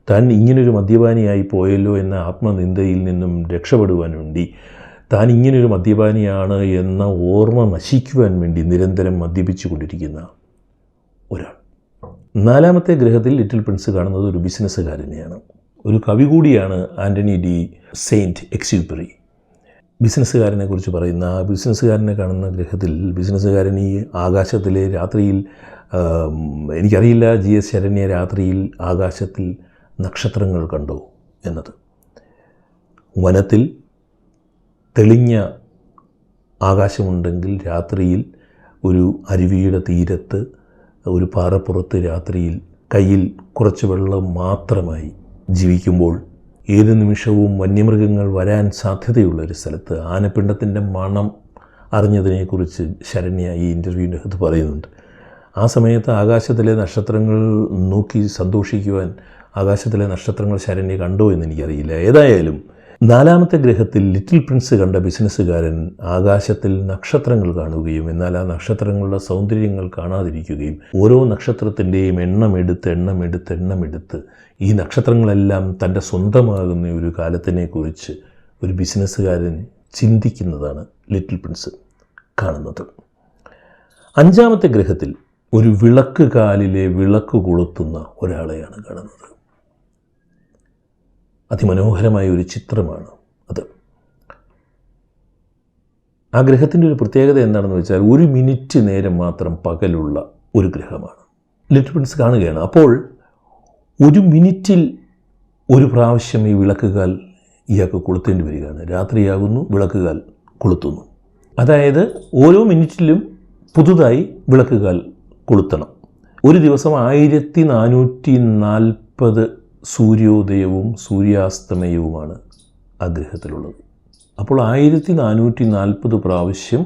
താൻ ഇങ്ങനൊരു മദ്യപാനിയായി പോയല്ലോ എന്ന ആത്മനിന്ദയിൽ നിന്നും രക്ഷപ്പെടുവാൻ വേണ്ടി താൻ ഇങ്ങനൊരു മദ്യപാനിയാണ് എന്ന ഓർമ്മ നശിക്കുവാൻ വേണ്ടി നിരന്തരം മദ്യപിച്ചു കൊണ്ടിരിക്കുന്ന ഒരാൾ. നാലാമത്തെ ഗ്രഹത്തിൽ ലിറ്റിൽ പ്രിൻസ് കാണുന്നത് ഒരു ബിസിനസ്സുകാരനെയാണ്. ഒരു കവി കൂടിയാണ് ആൻ്റണി ഡി സെയിൻറ്റ് എക്സ്യൂപ്പറി. ബിസിനസ്സുകാരനെ കുറിച്ച് പറയുന്ന ആ ബിസിനസ്സുകാരനെ കാണുന്ന ഗ്രഹത്തിൽ ബിസിനസ്സുകാരൻ ഈ ആകാശത്തിലെ രാത്രിയിൽ, എനിക്കറിയില്ല GS ശരണ്യ രാത്രിയിൽ ആകാശത്തിൽ നക്ഷത്രങ്ങൾ കണ്ടോ എന്നത്. വനത്തിൽ തെളിഞ്ഞ ആകാശമുണ്ടെങ്കിൽ രാത്രിയിൽ ഒരു അരുവിയുടെ തീരത്ത് ഒരു പാറപ്പുറത്ത് രാത്രിയിൽ കയ്യിൽ കുറച്ച് വെള്ളം മാത്രമായി ജീവിക്കുമ്പോൾ ഏത് നിമിഷവും വന്യമൃഗങ്ങൾ വരാൻ സാധ്യതയുള്ളൊരു സ്ഥലത്ത് ആനപ്പിണ്ടത്തിൻ്റെ മണം അറിഞ്ഞതിനെക്കുറിച്ച് ശരണ്യ ഈ ഇൻ്റർവ്യൂവിൻ്റെ അകത്ത് പറയുന്നുണ്ട്. ആ സമയത്ത് ആകാശത്തിലെ നക്ഷത്രങ്ങൾ നോക്കി സന്തോഷിക്കുവാൻ ആകാശത്തിലെ നക്ഷത്രങ്ങൾ ശരണ്യ കണ്ടോ എന്ന് എനിക്കറിയില്ല. ഏതായാലും നാലാമത്തെ ഗ്രഹത്തിൽ ലിറ്റിൽ പ്രിൻസ് കണ്ട ബിസിനസ്സുകാരൻ ആകാശത്തിൽ നക്ഷത്രങ്ങൾ കാണുകയും എന്നാൽ ആ നക്ഷത്രങ്ങളുടെ സൗന്ദര്യങ്ങൾ കാണാതിരിക്കുകയും ഓരോ നക്ഷത്രത്തിൻ്റെയും എണ്ണമെടുത്ത് ഈ നക്ഷത്രങ്ങളെല്ലാം തൻ്റെ സ്വന്തമാകുന്ന ഒരു കാലത്തിനെക്കുറിച്ച് ഒരു ബിസിനസ്സുകാരൻ ചിന്തിക്കുന്നതാണ് ലിറ്റിൽ പ്രിൻസ് കാണുന്നത്. അഞ്ചാമത്തെ ഗ്രഹത്തിൽ ഒരു വിളക്ക് കാലിലെ വിളക്ക് കൊളുത്തുന്ന ഒരാളെയാണ് കാണുന്നത്. അതിമനോഹരമായ ഒരു ചിത്രമാണ് അത്. ആ ഗ്രഹത്തിൻ്റെ ഒരു പ്രത്യേകത എന്താണെന്ന് വെച്ചാൽ 1 മിനിറ്റ് നേരം മാത്രം പകലുള്ള ഒരു ഗ്രഹമാണ്. ലിറ്റിൽ പ്രിൻസ് കാണുകയാണ്. അപ്പോൾ 1 മിനിറ്റിൽ ഒരു പ്രാവശ്യം ഈ വിളക്കുകാൽ ഇയാൾക്ക് കൊളുത്തേണ്ടി വരികയാണ്. രാത്രിയാകുന്നു, വിളക്കുകാൽ കൊളുത്തുന്നു. അതായത് ഓരോ മിനിറ്റിലും പുതുതായി വിളക്കുകാൽ കൊളുത്തണം. ഒരു ദിവസം 1440 സൂര്യോദയവും സൂര്യാസ്തമയവുമാണ് ആ ഗ്രഹത്തിലുള്ളത്. അപ്പോൾ 1440 പ്രാവശ്യം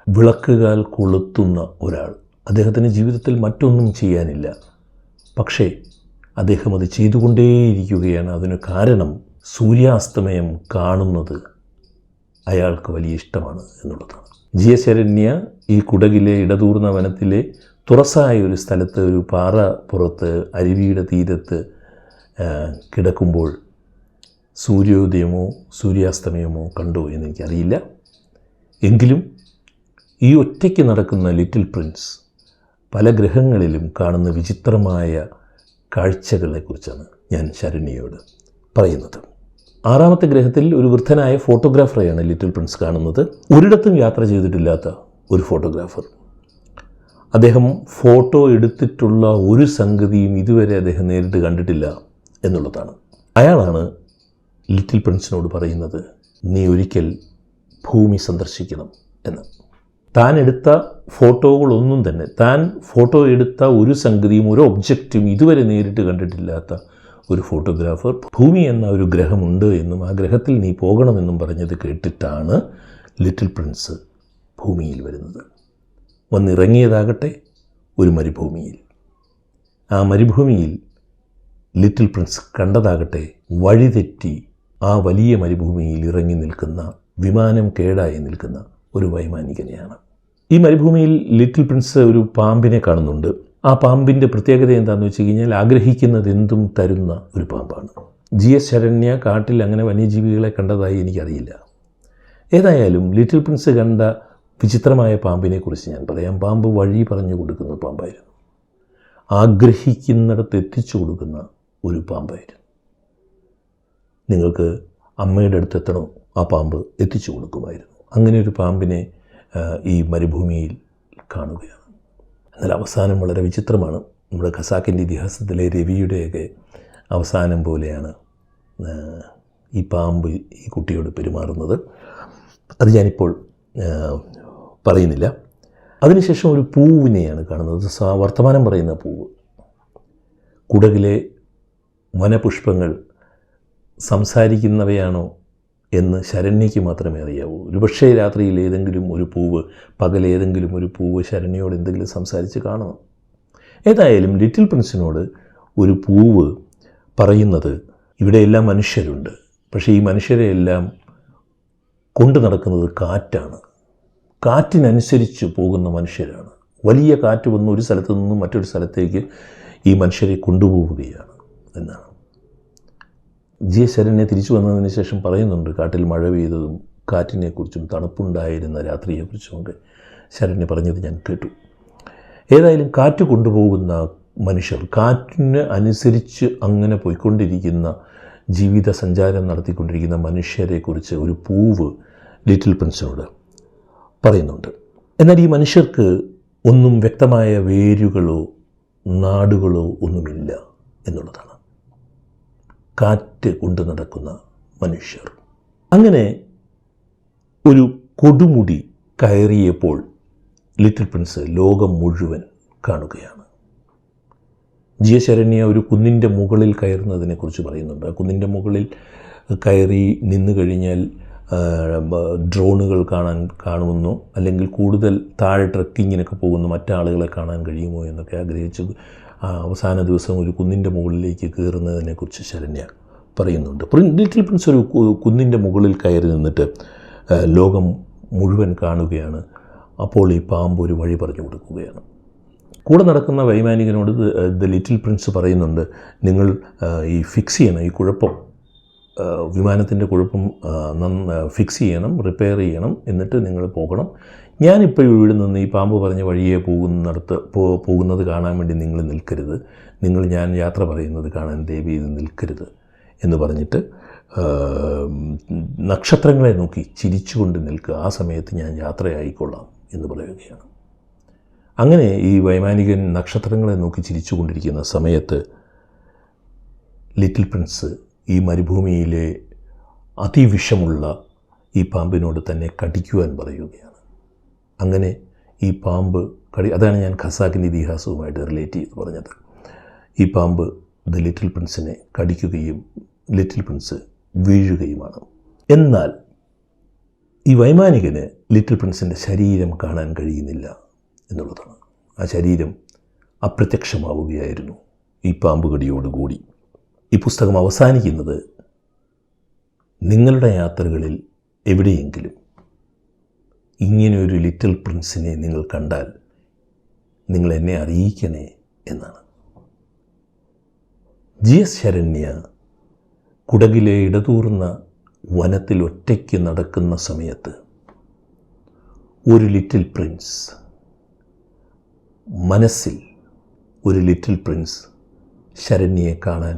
വിളക്കുകാൽ കൊളുത്തുന്ന ഒരാൾ. അദ്ദേഹത്തിൻ്റെ ജീവിതത്തിൽ മറ്റൊന്നും ചെയ്യാനില്ല, പക്ഷേ അദ്ദേഹം അത് ചെയ്തുകൊണ്ടേയിരിക്കുകയാണ്. അതിന് കാരണം സൂര്യാസ്തമയം കാണുന്നത് അയാൾക്ക് വലിയ ഇഷ്ടമാണ് എന്നുള്ളതാണ്. GS ശരണ്യ ഈ കുടകിലെ ഇടതൂർന്ന വനത്തിലെ തുറസായ ഒരു സ്ഥലത്ത് ഒരു പാറ പുറത്ത് അരുവിയുടെ തീരത്ത് കിടക്കുമ്പോൾ സൂര്യോദയമോ സൂര്യാസ്തമയമോ കണ്ടോ എന്നെനിക്കറിയില്ല. എങ്കിലും ഈ ഒറ്റയ്ക്ക് നടക്കുന്ന ലിറ്റിൽ പ്രിൻസ് പല ഗ്രഹങ്ങളിലും കാണുന്ന വിചിത്രമായ കാഴ്ചകളെക്കുറിച്ചാണ് ഞാൻ ശരണ്യയോട് പറയുന്നത്. ആറാമത്തെ ഗ്രഹത്തിൽ ഒരു വൃദ്ധനായ ഫോട്ടോഗ്രാഫറെയാണ് ലിറ്റിൽ പ്രിൻസ് കാണുന്നത്. ഒരിടത്തും യാത്ര ചെയ്തിട്ടില്ലാത്ത ഒരു ഫോട്ടോഗ്രാഫർ. അദ്ദേഹം ഫോട്ടോ എടുത്തിട്ടുള്ള ഒരു സംഗതിയും ഇതുവരെ അദ്ദേഹം നേരിട്ട് കണ്ടിട്ടില്ല എന്നുള്ളതാണ്. അയാളാണ് ലിറ്റിൽ പ്രിൻസിനോട് പറയുന്നത്, നീ ഒരിക്കൽ ഭൂമി സന്ദർശിക്കണം എന്ന്. താൻ എടുത്ത ഫോട്ടോകളൊന്നും തന്നെ, താൻ ഫോട്ടോ എടുത്ത ഒരു സംഗതിയും ഒരു ഒബ്ജക്റ്റും ഇതുവരെ നേരിട്ട് കണ്ടിട്ടില്ലാത്ത ഒരു ഫോട്ടോഗ്രാഫർ ഭൂമി എന്ന ഒരു ഗ്രഹമുണ്ട് എന്നും ആ ഗ്രഹത്തിൽ നീ പോകണമെന്നും പറഞ്ഞത് കേട്ടിട്ടാണ് ലിറ്റിൽ പ്രിൻസ് ഭൂമിയിൽ വരുന്നത്. വന്നിറങ്ങിയതാകട്ടെ ഒരു മരുഭൂമിയിൽ. ആ മരുഭൂമിയിൽ ലിറ്റിൽ പ്രിൻസ് കണ്ടതാകട്ടെ വഴിതെറ്റി ആ വലിയ മരുഭൂമിയിൽ ഇറങ്ങി നിൽക്കുന്ന, വിമാനം കേടായി നിൽക്കുന്ന ഒരു വൈമാനികനെയാണ്. ഈ മരുഭൂമിയിൽ ലിറ്റിൽ പ്രിൻസ് ഒരു പാമ്പിനെ കാണുന്നുണ്ട്. ആ പാമ്പിൻ്റെ പ്രത്യേകത എന്താണെന്ന് വെച്ച് കഴിഞ്ഞാൽ ആഗ്രഹിക്കുന്നതെന്തും തരുന്ന ഒരു പാമ്പാണ്. GS ശരണ്യ കാട്ടിൽ അങ്ങനെ വന്യജീവികളെ കണ്ടതായി എനിക്കറിയില്ല. ഏതായാലും ലിറ്റിൽ പ്രിൻസ് കണ്ട വിചിത്രമായ പാമ്പിനെക്കുറിച്ച് ഞാൻ പറയാം. പാമ്പ് വഴി പറഞ്ഞു കൊടുക്കുന്ന പാമ്പായിരുന്നു. ആഗ്രഹിക്കുന്നിടത്ത് എത്തിച്ചു കൊടുക്കുന്ന ഒരു പാമ്പായിരുന്നു. നിങ്ങൾക്ക് അമ്മയുടെ അടുത്ത് എത്തണോ, ആ പാമ്പ് എത്തിച്ചു കൊടുക്കുമായിരുന്നു. അങ്ങനെ ഒരു പാമ്പിനെ ഈ മരുഭൂമിയിൽ കാണുകയാണ്. എന്നാൽ അവസാനം വളരെ വിചിത്രമാണ്. നമ്മുടെ ഖസാക്കിൻ്റെ ഇതിഹാസത്തിലെ രവിയുടെയൊക്കെ അവസാനം പോലെയാണ് ഈ പാമ്പ് ഈ കുട്ടിയോട് പെരുമാറുന്നത്. അത് ഞാനിപ്പോൾ പറയുന്നില്ല. അതിനുശേഷം ഒരു പൂവിനെയാണ് കാണുന്നത്. വർത്തമാനം പറയുന്ന പൂവ്. കുടകിലെ വനപുഷ്പങ്ങൾ സംസാരിക്കുന്നവയാണോ എന്ന് ശരണ്യയ്ക്ക് മാത്രമേ അറിയാവൂ. ഒരുപക്ഷേ രാത്രിയിൽ ഏതെങ്കിലും ഒരു പൂവ്, പകലേതെങ്കിലും ഒരു പൂവ് ശരണ്യയോട് എന്തെങ്കിലും സംസാരിച്ച് കാണണം. ഏതായാലും ലിറ്റിൽ പ്രിൻസിനോട് ഒരു പൂവ് പറയുന്നത്, ഇവിടെയെല്ലാം മനുഷ്യരുണ്ട്, പക്ഷേ ഈ മനുഷ്യരെയെല്ലാം കൊണ്ടു നടക്കുന്നത് കാറ്റാണ്. കാറ്റിനനുസരിച്ച് പോകുന്ന മനുഷ്യരാണ്. വലിയ കാറ്റ് വന്ന് ഒരു സ്ഥലത്തു നിന്നും മറ്റൊരു സ്ഥലത്തേക്ക് ഈ മനുഷ്യരെ കൊണ്ടുപോവുകയാണ് എന്നാണ്. GS ശരണ്യ തിരിച്ചു വന്നതിന് ശേഷം പറയുന്നുണ്ട്, കാട്ടിൽ മഴ പെയ്തതും കാറ്റിനെക്കുറിച്ചും തണുപ്പുണ്ടായിരുന്ന രാത്രിയെക്കുറിച്ചുമൊക്കെ ശരണ്യ പറഞ്ഞത് ഞാൻ കേട്ടു. ഏതായാലും കാറ്റ് കൊണ്ടുപോകുന്ന മനുഷ്യർ, കാറ്റിന് അനുസരിച്ച് അങ്ങനെ പോയിക്കൊണ്ടിരിക്കുന്ന ജീവിത സഞ്ചാരം നടത്തിക്കൊണ്ടിരിക്കുന്ന മനുഷ്യരെക്കുറിച്ച് ഒരു പൂവ് ലിറ്റിൽ പ്രിൻസിനോട് പറയുന്നുണ്ട്. എന്നാൽ ഈ മനുഷ്യർക്ക് ഒന്നും വ്യക്തമായ വേരുകളോ നാടുകളോ ഒന്നുമില്ല എന്നുള്ളതാണ്. കാറ്റ് കൊണ്ടു നടക്കുന്ന മനുഷ്യർ. അങ്ങനെ ഒരു കൊടുമുടി കയറിയപ്പോൾ ലിറ്റിൽ പ്രിൻസ് ലോകം മുഴുവൻ കാണുകയാണ്. GS ശരണ്യ ഒരു കുന്നിൻ്റെ മുകളിൽ കയറുന്നതിനെക്കുറിച്ച് പറയുന്നുണ്ട്. ആ കുന്നിൻ്റെ മുകളിൽ കയറി നിന്നു കഴിഞ്ഞാൽ ഡ്രോണുകൾ കാണുമെന്നോ അല്ലെങ്കിൽ കൂടുതൽ താഴെ ട്രക്കിങ്ങിനൊക്കെ പോകുന്ന മറ്റാളുകളെ കാണാൻ കഴിയുമോ എന്നൊക്കെ ആഗ്രഹിച്ച് അവസാന ദിവസം ഒരു കുന്നിൻ്റെ മുകളിലേക്ക് കയറുന്നതിനെക്കുറിച്ച് ശരണ്യ പറയുന്നുണ്ട്. ലിറ്റിൽ പ്രിൻസ് ഒരു കുന്നിൻ്റെ മുകളിൽ കയറി നിന്നിട്ട് ലോകം മുഴുവൻ കാണുകയാണ്. അപ്പോൾ ഈ പാമ്പ് ഒരു വഴി പറഞ്ഞു കൊടുക്കുകയാണ്. കൂടെ നടക്കുന്ന വൈമാനികനോട് ലിറ്റിൽ പ്രിൻസ് പറയുന്നുണ്ട്, നിങ്ങൾ ഈ ഫിക്സ് ചെയ്യണം, ഈ കുഴപ്പം, വിമാനത്തിൻ്റെ കുഴപ്പം ഫിക്സ് ചെയ്യണം, റിപ്പയർ ചെയ്യണം, എന്നിട്ട് നിങ്ങൾ പോകണം. ഞാനിപ്പോൾ ഇവിടെ നിന്ന് ഈ പാമ്പ് പറഞ്ഞ വഴിയെ പോകുന്നത് കാണാൻ വേണ്ടി നിങ്ങൾ നിൽക്കരുത്, ഞാൻ യാത്ര പറയുന്നത് കാണാൻ ദയവ് ചെയ്ത് നിൽക്കരുത് എന്ന് പറഞ്ഞിട്ട് നക്ഷത്രങ്ങളെ നോക്കി ചിരിച്ചുകൊണ്ട് നിൽക്കുക, ആ സമയത്ത് ഞാൻ യാത്രയായിക്കൊള്ളാം എന്ന് പറയുകയാണ്. അങ്ങനെ ഈ വൈമാനികൻ നക്ഷത്രങ്ങളെ നോക്കി ചിരിച്ചുകൊണ്ടിരിക്കുന്ന സമയത്ത് ലിറ്റിൽ പ്രിൻസ് ഈ മരുഭൂമിയിലെ അതിവിഷമുള്ള ഈ പാമ്പിനോട് തന്നെ കടിക്കുവാൻ പറയുകയാണ്. അങ്ങനെ ഈ പാമ്പ് അതാണ് ഞാൻ ഖസാക്കിൻ്റെ ഇതിഹാസവുമായിട്ട് റിലേറ്റ് ചെയ്ത് പറഞ്ഞത്. ഈ പാമ്പ് ലിറ്റിൽ പ്രിൻസിനെ കടിക്കുകയും ലിറ്റിൽ പ്രിൻസ് വീഴുകയുമാണ്. എന്നാൽ ഈ വൈമാനികന് ലിറ്റിൽ പ്രിൻസിൻ്റെ ശരീരം കാണാൻ കഴിയുന്നില്ല എന്നുള്ളതാണ്. ആ ശരീരം അപ്രത്യക്ഷമാവുകയായിരുന്നു ഈ പാമ്പുകടിയോടുകൂടി. ഈ പുസ്തകം അവസാനിക്കുന്നത്, നിങ്ങളുടെ യാത്രകളിൽ എവിടെയെങ്കിലും ഇങ്ങനെയൊരു ലിറ്റിൽ പ്രിൻസിനെ നിങ്ങൾ കണ്ടാൽ നിങ്ങൾ എന്നെ അറിയിക്കണേ എന്നാണ്. GS ശരണ്യ കുടകിലെ ഇടതൂർന്ന വനത്തിൽ ഒറ്റയ്ക്ക് നടക്കുന്ന സമയത്ത് ഒരു ലിറ്റിൽ പ്രിൻസ്, മനസ്സിൽ ഒരു ലിറ്റിൽ പ്രിൻസ് ശരണ്യയെ കാണാൻ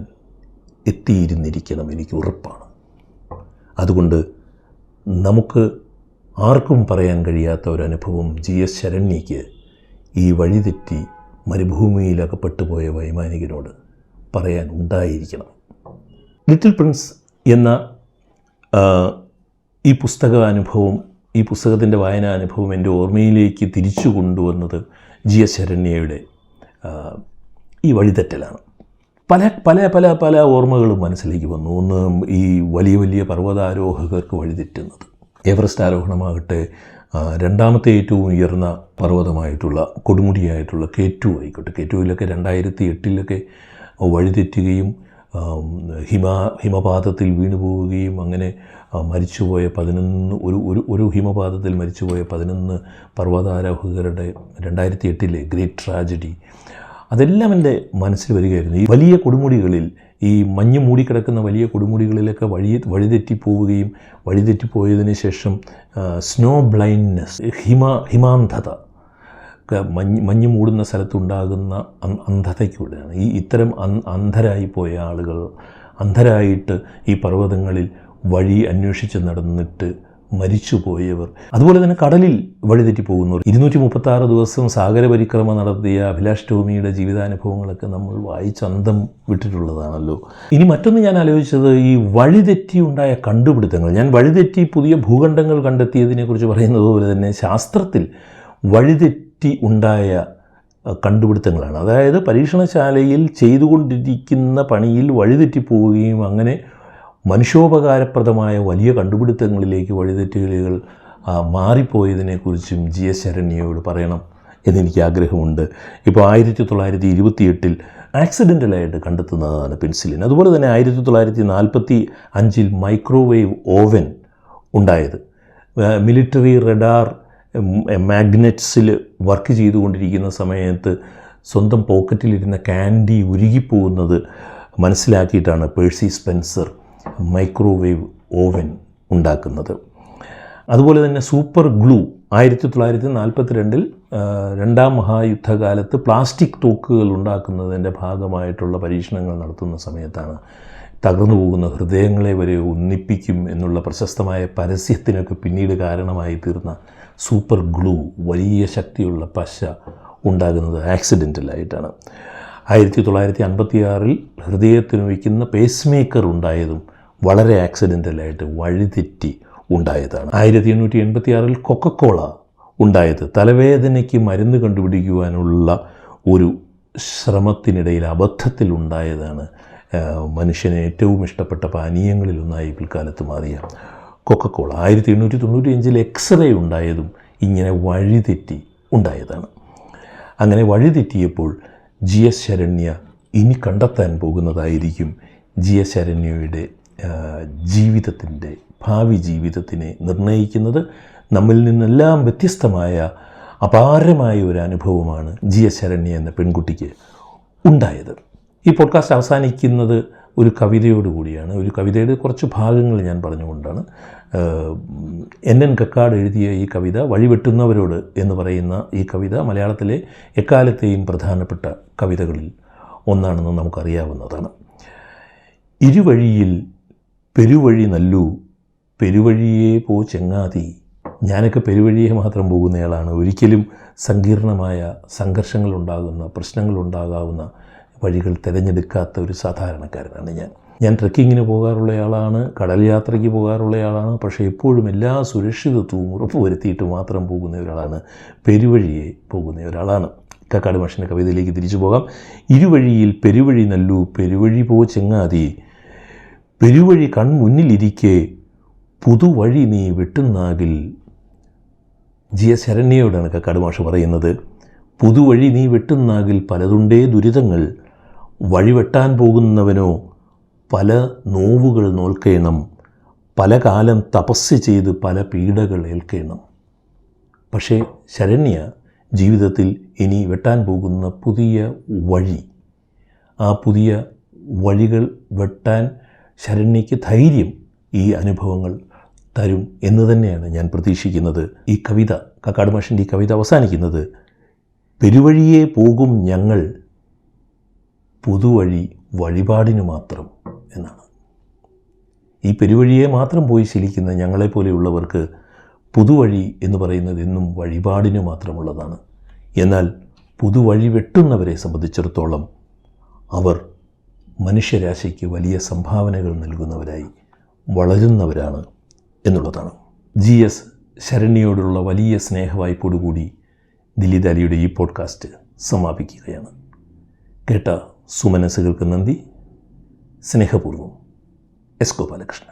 എത്തിയിരുന്നിരിക്കണം, എനിക്ക് ഉറപ്പാണ്. അതുകൊണ്ട് നമുക്ക് ആർക്കും പറയാൻ കഴിയാത്ത ഒരനുഭവം GS ശരണ്യയ്ക്ക് ഈ വഴിതെറ്റി മരുഭൂമിയിലകപ്പെട്ടു പോയ വൈമാനികനോട് പറയാൻ ഉണ്ടായിരിക്കണം. ലിറ്റിൽ പ്രിൻസ് എന്ന ഈ പുസ്തകത്തിൻ്റെ വായനാനുഭവം എൻ്റെ ഓർമ്മയിലേക്ക് തിരിച്ചു കൊണ്ടുവന്നത് GS ശരണ്യയുടെ ഈ വഴിതെറ്റലാണ്. പല പല പല പല ഓർമ്മകളും മനസ്സിലേക്ക് വന്നു. ഒന്ന്, ഈ വലിയ വലിയ പർവ്വതാരോഹകർക്ക് വഴിതെറ്റുന്നത്, എവറസ്റ്റ് ആരോഹണമാകട്ടെ, രണ്ടാമത്തെ ഏറ്റവും ഉയർന്ന പർവ്വതമായിട്ടുള്ള കൊടുമുടിയായിട്ടുള്ള K2 ആയിക്കോട്ടെ. K2 2008 വഴിതെറ്റുകയും ഹിമപാതത്തിൽ വീണു പോവുകയും അങ്ങനെ മരിച്ചുപോയ 11 ഒരു ഹിമപാതത്തിൽ മരിച്ചുപോയ 11 പർവ്വതാരോഹകരുടെ 2008 ഗ്രേറ്റ് ട്രാജഡി, അതെല്ലാം എൻ്റെ മനസ്സിൽ വരികയായിരുന്നു. ഈ വലിയ കൊടുമുടികളിൽ, ഈ മഞ്ഞ് മൂടിക്കിടക്കുന്ന വലിയ കൊടുമുടികളിലൊക്കെ വഴിതെറ്റിപ്പോവുകയും വഴിതെറ്റിപ്പോയതിന് ശേഷം സ്നോ ബ്ലൈൻഡ്നെസ്, ഹിമാന്ധത, മഞ്ഞ് മൂടുന്ന സ്ഥലത്തുണ്ടാകുന്ന അന്ധതയ്ക്കൂടെയാണ് ഇത്തരം അന്ധരായി പോയ ആളുകൾ, അന്ധരായിട്ട് ഈ പർവ്വതങ്ങളിൽ വഴി അന്വേഷിച്ച് നടന്നിട്ട് മരിച്ചുപോയവർ, അതുപോലെ തന്നെ കടലിൽ വഴിതെറ്റി പോകുന്നവർ. 236 ദിവസം സാഗരപരിക്രമ നടത്തിയ അഭിലാഷ് ടോമിയുടെ ജീവിതാനുഭവങ്ങളൊക്കെ നമ്മൾ വായിച്ചന്തം വിട്ടിട്ടുള്ളതാണല്ലോ. ഇനി മറ്റൊന്ന് ഞാൻ ആലോചിച്ചത്, ഈ വഴിതെറ്റി ഉണ്ടായ കണ്ടുപിടുത്തങ്ങൾ. ഞാൻ വഴിതെറ്റി പുതിയ ഭൂഖണ്ഡങ്ങൾ കണ്ടെത്തിയതിനെക്കുറിച്ച് പറയുന്നത് പോലെ തന്നെ ശാസ്ത്രത്തിൽ വഴിതെറ്റി ഉണ്ടായ കണ്ടുപിടുത്തങ്ങളാണ്. അതായത് പരീക്ഷണശാലയിൽ ചെയ്തുകൊണ്ടിരിക്കുന്ന പണിയിൽ വഴിതെറ്റിപ്പോവുകയും അങ്ങനെ മനുഷ്യോപകാരപ്രദമായ വലിയ കണ്ടുപിടുത്തങ്ങളിലേക്ക് വഴിതെറ്റുകൾ മാറിപ്പോയതിനെക്കുറിച്ചും GS ശരണ്യയോട് പറയണം എന്നെനിക്ക് ആഗ്രഹമുണ്ട്. ഇപ്പോൾ 1928 ആക്സിഡൻ്റലായിട്ട് കണ്ടെത്തുന്നതാണ് പെൻസിലിൻ. അതുപോലെ തന്നെ 1945 മൈക്രോവേവ് ഓവൻ ഉണ്ടായത്. മിലിറ്ററി റഡാർ മാഗ്നറ്റ്സിൽ വർക്ക് ചെയ്തുകൊണ്ടിരിക്കുന്ന സമയത്ത് സ്വന്തം പോക്കറ്റിലിരുന്ന ക്യാൻഡി ഉരുകിപ്പോകുന്നത് മനസ്സിലാക്കിയിട്ടാണ് പേഴ്സി സ്പെൻസർ മൈക്രോവേവ് ഓവൻ ഉണ്ടാക്കുന്നത്. അതുപോലെ തന്നെ സൂപ്പർ ഗ്ലൂ 1942 രണ്ടാം മഹായുദ്ധകാലത്ത് പ്ലാസ്റ്റിക് തോക്കുകൾ ഉണ്ടാക്കുന്നതിൻ്റെ ഭാഗമായിട്ടുള്ള പരീക്ഷണങ്ങൾ നടത്തുന്ന സമയത്താണ് തകർന്നു പോകുന്ന ഹൃദയങ്ങളെ വരെ ഒന്നിപ്പിക്കും എന്നുള്ള പ്രശസ്തമായ പരസ്യത്തിനൊക്കെ പിന്നീട് കാരണമായി തീർന്ന സൂപ്പർ ഗ്ലൂ, വലിയ ശക്തിയുള്ള പശ ഉണ്ടാകുന്നത് ആക്സിഡൻ്റലായിട്ടാണ്. 1956 ഹൃദയത്തിന് വയ്ക്കുന്ന പേസ് മേക്കർ ഉണ്ടായതും വളരെ ആക്സിഡൻ്റലായിട്ട് വഴിതെറ്റി ഉണ്ടായതാണ്. 1886 കൊക്കക്കോള ഉണ്ടായത് തലവേദനയ്ക്ക് മരുന്ന് കണ്ടുപിടിക്കുവാനുള്ള ഒരു ശ്രമത്തിനിടയിൽ അബദ്ധത്തിലുണ്ടായതാണ്. മനുഷ്യന് ഏറ്റവും ഇഷ്ടപ്പെട്ട പാനീയങ്ങളിലൊന്നായി പിൽക്കാലത്ത് മാറിയ കൊക്കക്കോള. 1895 എക്സ്റേ ഉണ്ടായതും ഇങ്ങനെ വഴിതെറ്റി ഉണ്ടായതാണ്. അങ്ങനെ വഴിതെറ്റിയപ്പോൾ GS ശരണ്യ ഇനി കണ്ടെത്താൻ പോകുന്നതായിരിക്കും GS ശരണ്യയുടെ ജീവിതത്തിൻ്റെ ഭാവി ജീവിതത്തിനെ നിർണ്ണയിക്കുന്നത്. നമ്മിൽ നിന്നെല്ലാം വ്യത്യസ്തമായ അപാരമായ ഒരു അനുഭവമാണ് GS ശരണ്യ എന്ന പെൺകുട്ടിക്ക് ഉണ്ടായത്. ഈ പോഡ്കാസ്റ്റ് അവസാനിക്കുന്നത് ഒരു കവിതയോടുകൂടിയാണ്. ഒരു കവിതയുടെ കുറച്ച് ഭാഗങ്ങൾ ഞാൻ പറഞ്ഞുകൊണ്ടാണ്. NN കക്കാട് എഴുതിയ ഈ കവിത, വഴിവെട്ടുന്നവരോട് എന്ന് പറയുന്ന ഈ കവിത മലയാളത്തിലെ എക്കാലത്തെയും പ്രധാനപ്പെട്ട കവിതകളിൽ ഒന്നാണെന്ന് നമുക്കറിയാവുന്നതാണ്. ഇരുവഴിയിൽ പെരുവഴി നല്ലു, പെരുവഴിയേ പോ ചെങ്ങാതി. ഞാനൊക്കെ പെരുവഴിയെ മാത്രം പോകുന്നയാളാണ്. ഒരിക്കലും സങ്കീർണമായ സംഘർഷങ്ങളുണ്ടാകുന്ന, പ്രശ്നങ്ങളുണ്ടാകാവുന്ന വഴികൾ തിരഞ്ഞെടുക്കാത്ത ഒരു സാധാരണക്കാരനാണ് ഞാൻ ട്രെക്കിങ്ങിന് പോകാറുള്ളയാളാണ്, കടൽ യാത്രയ്ക്ക് പോകാറുള്ളയാളാണ്. പക്ഷേ എപ്പോഴും എല്ലാ സുരക്ഷിതത്വവും ഉറപ്പുവരുത്തിയിട്ട് മാത്രം പോകുന്ന ഒരാളാണ്, പെരുവഴിയെ പോകുന്ന ഒരാളാണ്. കക്കാട് മാഷിൻ്റെ കവിതയിലേക്ക് തിരിച്ചു പോകാം. ഇരുവഴിയിൽ പെരുവഴി നല്ലു, പെരുവഴി പോ ചെങ്ങാതി. പെരുവഴി കൺമുന്നിലിരിക്കെ പുതുവഴി നീ വെട്ടുന്നാകിൽ. GS ശരണ്യയോടാണ് കക്കാട് മാഷ് പറയുന്നത്. പുതുവഴി നീ വെട്ടുന്നാകിൽ പലതുണ്ടേ ദുരിതങ്ങൾ, വഴിവെട്ടാൻ പോകുന്നവനോ പല നോവുകൾ നോൽക്കണം, പല കാലം തപസ് ചെയ്ത് പല പീഡകൾ ഏൽക്കണം. പക്ഷേ ശരണ്യ ജീവിതത്തിൽ ഇനി വെട്ടാൻ പോകുന്ന പുതിയ വഴി, ആ പുതിയ വഴികൾ വെട്ടാൻ ശരണ്യയ്ക്ക് ധൈര്യം ഈ അനുഭവങ്ങൾ തരും എന്ന് തന്നെയാണ് ഞാൻ പ്രതീക്ഷിക്കുന്നത്. ഈ കവിത, കക്കാട് മാഷിൻ്റെ ഈ കവിത അവസാനിക്കുന്നത് പെരുവഴിയേ പോകും ഞങ്ങൾ, പുതുവഴി വഴിപാടിന് മാത്രം എന്നാണ്. ഈ പെരുവഴിയെ മാത്രം പോയി ശീലിക്കുന്ന ഞങ്ങളെപ്പോലെയുള്ളവർക്ക് പുതുവഴി എന്ന് പറയുന്നത് എന്നും വഴിപാടിന് മാത്രമുള്ളതാണ്. എന്നാൽ പുതുവഴി വെട്ടുന്നവരെ സംബന്ധിച്ചിടത്തോളം അവർ മനുഷ്യരാശിക്ക് വലിയ സംഭാവനകൾ നൽകുന്നവരായി വളരുന്നവരാണ് എന്നുള്ളതാണ്. GS ശരണ്യയോടുള്ള വലിയ സ്നേഹവായ്പോടുകൂടി ദിലീപ് അലിയുടെ ഈ പോഡ്കാസ്റ്റ് സമാപിക്കുകയാണ്. കേട്ട സുമനസ്സുകൾക്ക് നന്ദി. സ്നേഹപൂർവ്വം, S. ഗോപാലകൃഷ്ണൻ.